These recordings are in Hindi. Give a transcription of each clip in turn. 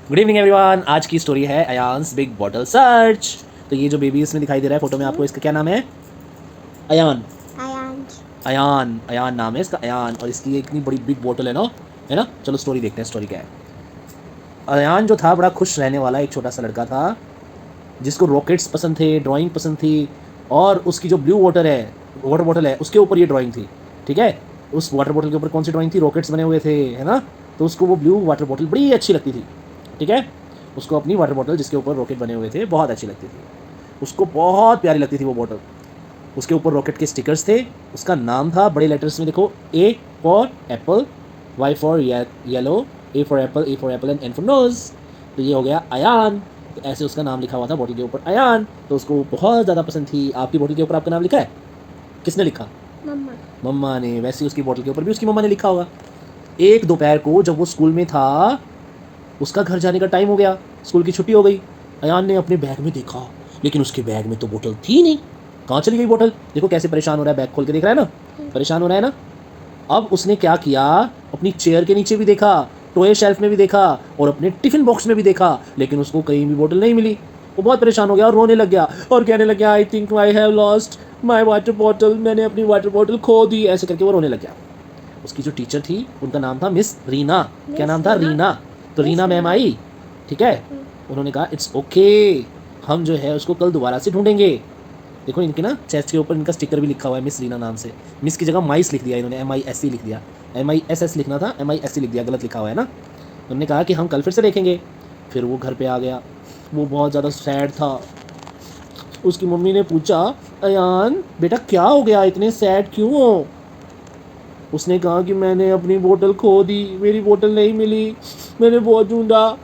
Good evening everyone. आज की स्टोरी है अयान्स बिग बॉटल सर्च। तो ये जो बेबी इसमें दिखाई दे रहा है फोटो में आपको, इसका क्या नाम है? अयान। अयान अयान नाम है इसका, अयान। और इसकी इतनी बड़ी बिग बॉटल है ना। चलो स्टोरी देखते हैं, स्टोरी क्या है। अयान जो था बड़ा खुश रहने वाला एक छोटा सा लड़का था, जिसको रॉकेट्स पसंद थे, ड्राइंग पसंद थी, और उसकी जो ब्लू वाटर बॉटल है उसके ऊपर ये ड्राइंग थी। ठीक है, उस वाटर बॉटल के ऊपर कौन सी ड्राइंग थी? रॉकेट्स बने हुए थे, है ना। तो उसको वो ब्लू वाटर बॉटल बड़ी अच्छी लगती थी। ठीक है, उसको अपनी वाटर बॉटल जिसके ऊपर रॉकेट बने हुए थे बहुत अच्छी लगती थी, उसको बहुत प्यारी लगती थी वो बॉटल। उसके ऊपर रॉकेट के स्टिकर्स थे। उसका नाम था बड़े लेटर्स में, देखो, A for apple, Y for yellow, A for apple and N for nose. तो ये हो गया अयान। तो ऐसे उसका नाम लिखा हुआ था बॉटल के ऊपर, अयान। तो उसको बहुत ज़्यादा पसंद थी। आपकी बॉटल के ऊपर आपका नाम लिखा है? किसने लिखा? मम्मा। मम्मा ने। वैसे उसकी बॉटल के ऊपर भी उसकी मम्मा ने लिखा होगा। एक दोपहर को जब वो स्कूल में था, उसका घर जाने का टाइम हो गया, स्कूल की छुट्टी हो गई। अयान ने अपने बैग में देखा, लेकिन उसके बैग में तो बोतल थी नहीं। कहाँ चली गई बोतल? देखो कैसे परेशान हो रहा है, बैग खोल के देख रहा है ना, परेशान हो रहा है ना। अब उसने क्या किया, अपनी चेयर के नीचे भी देखा, टॉय शेल्फ में भी देखा, और अपने टिफिन बॉक्स में भी देखा, लेकिन उसको कहीं भी बोतल नहीं मिली। वो बहुत परेशान हो गया और रोने लग गया और कहने लग गया, I think I have lost my water bottle, मैंने अपनी वाटर बॉटल खो दी। ऐसे करके वो रोने लग गया। उसकी जो टीचर थी उनका नाम था मिस रीना। क्या नाम था? रीना। तो रीना मैम आई। ठीक है, उन्होंने कहा इट्स ओके, हम जो है उसको कल दोबारा से ढूंढेंगे। देखो इनके ना चेस्ट के ऊपर इनका स्टिकर भी लिखा हुआ है मिस रीना नाम से। मिस की जगह माइस लिख दिया इन्होंने, MISC लिख दिया। MISS लिखना था, MISC लिख दिया, गलत लिखा हुआ है ना। उन्होंने कहा कि हम कल फिर से देखेंगे। फिर वो घर पे आ गया, वो बहुत ज़्यादा सैड था। उसकी मम्मी ने पूछा, अयान बेटा क्या हो गया, इतने सैड क्यों हो? उसने कहा कि मैंने अपनी बोतल खो दी, मेरी बोतल नहीं मिली, मैंने बहुत ढूंढा।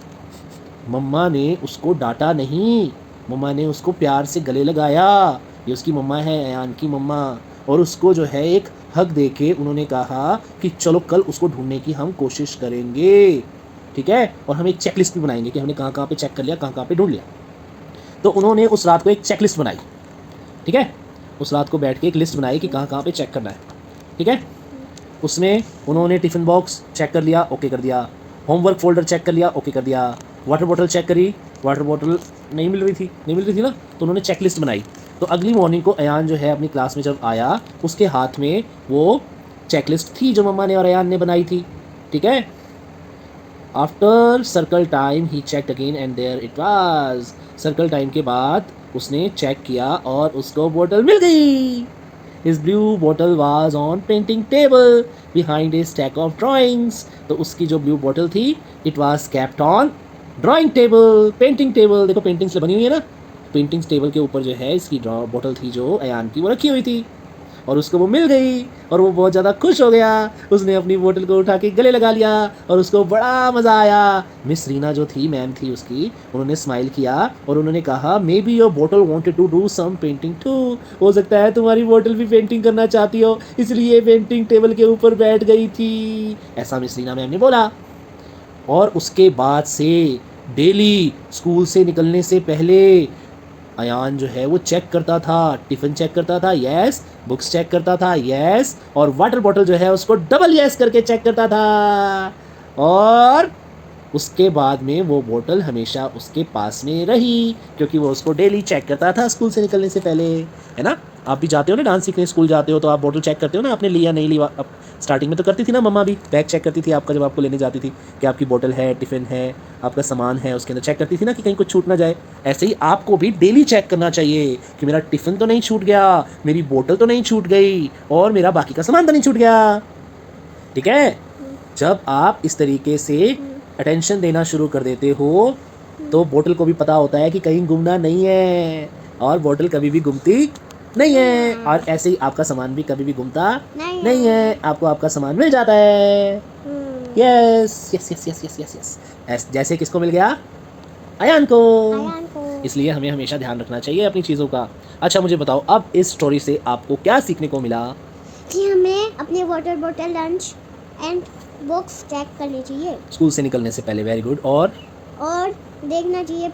मम्मा ने उसको डांटा नहीं, मम्मा ने उसको प्यार से गले लगाया। ये उसकी मम्मा है, अयान की मम्मा। और उसको जो है एक हक दे के उन्होंने कहा कि चलो कल उसको ढूंढने की हम कोशिश करेंगे। ठीक है, और हम एक चेक लिस्ट भी बनाएंगे कि हमने कहाँ कहाँ पे चेक कर लिया, कहाँ कहाँ पे ढूंढ लिया। तो उन्होंने उस रात को एक चेक लिस्ट बनाई। ठीक है, उस रात को बैठ के एक लिस्ट बनाई कि कहाँ कहाँ पे चेक करना है। ठीक है, उसमें उन्होंने टिफ़िन बॉक्स चेक कर लिया, ओके कर दिया। होमवर्क फोल्डर चेक कर लिया, ओके कर दिया। वाटर बॉटल चेक करी, वाटर बॉटल नहीं मिल रही थी ना, तो उन्होंने चेक लिस्ट बनाई। तो अगली मॉर्निंग को अयान जो है अपनी क्लास में जब आया, उसके हाथ में वो चेक लिस्ट थी जो मम्मा ने और अयान ने बनाई थी। ठीक है, आफ्टर सर्कल टाइम ही check again and there it was. Circle time के बाद उसने चेक किया और उसको बोतल मिल गई। His blue bottle was on painting table behind a stack of drawings. तो उसकी जो blue bottle थी, it was kept on drawing table, painting table। देखो पेंटिंग्स से बनी हुई है ना, पेंटिंग्स टेबल के ऊपर जो है इसकी बॉटल थी जो अयान की, वो रखी हुई थी। और उसको वो मिल गई और वो बहुत ज़्यादा खुश हो गया। उसने अपनी बोतल को उठा के गले लगा लिया और उसको बड़ा मज़ा आया। मिस रीना जो थी, मैम थी उसकी, उन्होंने स्माइल किया और उन्होंने कहा, मे बी योर बोतल wanted to do some painting too. हो सकता है तुम्हारी बोतल भी पेंटिंग करना चाहती हो, इसलिए पेंटिंग टेबल के ऊपर बैठ गई थी। ऐसा मिस रीना मैम ने बोला। और उसके बाद से डेली स्कूल से निकलने से पहले अयान जो है वो चेक करता था, टिफ़िन चेक करता था, यस, बुक्स चेक करता था, यस, और वाटर बॉटल जो है उसको डबल यस करके चेक करता था। और उसके बाद में वो बोतल हमेशा उसके पास में रही, क्योंकि वो उसको डेली चेक करता था स्कूल से निकलने से पहले, है ना। आप भी जाते हो ना डांस सीखने, स्कूल जाते हो तो आप बोतल चेक करते हो ना, आपने लिया नहीं लिया। अब स्टार्टिंग में तो करती थी ना मम्मा भी, बैग चेक करती थी आपका जब आपको लेने जाती थी कि आपकी बोतल है, टिफ़िन है, आपका सामान है, उसके अंदर चेक करती थी ना कि कहीं कुछ छूट ना जाए। ऐसे ही आपको भी डेली चेक करना चाहिए कि मेरा टिफ़िन तो नहीं छूट गया, मेरी बोतल तो नहीं छूट गई, और मेरा बाकी का सामान तो नहीं छूट गया। ठीक है, जब आप इस तरीके से अटेंशन देना शुरू कर देते हो तो बोतल को भी पता होता है कि कहीं गुमना नहीं है, और बोतल कभी भी गुमती नहीं है। और ऐसे ही आपका सामान भी कभी भी गुमता नहीं है, आपको आपका सामान मिल जाता है। Yes yes yes yes yes yes yes, जैसे किसको मिल गया? अयान को। इसलिए हमें हमेशा ध्यान रखना चाहिए अपनी चीज़ों का। अच्छा मुझे बताओ, अब इस स्टोरी से आपको क्या सीखने को मिला? कि हमें अपने water bottle, lunch and books check करनी चाहिए स्कूल से निकलने से पहले। Very good. और देखना चाहिए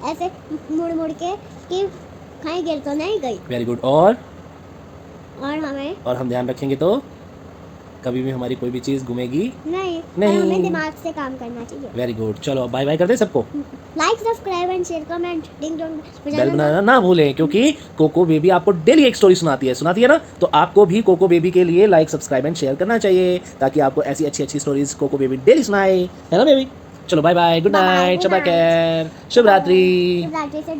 ऐसे मुड़ मुड़ के कि कहीं गिर तो नहीं गई। Very good. और और हम ध्यान रखेंगे तो कभी भी हमारी कोई भी चीज़ घूमेगी नहीं, नहीं। और हमें दिमाग से काम करना चाहिए। Very good. चलो बाय बाय कर दे सबको। Like, subscribe and share, comment, ding dong bell बनाना ना भूलें, क्योंकि कोको बेबी आपको डेली एक स्टोरी सुनाती है ना, तो आपको भी कोको बेबी के लिए लाइक सब्सक्राइब एंड शेयर करना चाहिए, ताकि आपको ऐसी अच्छी अच्छी स्टोरीज कोको बेबी डेली सुनाए, है ना बेबी। चलो bye bye, good Bye bye, night, good शबा night. खैर, शुभ रात्रि। शिवरात्रि से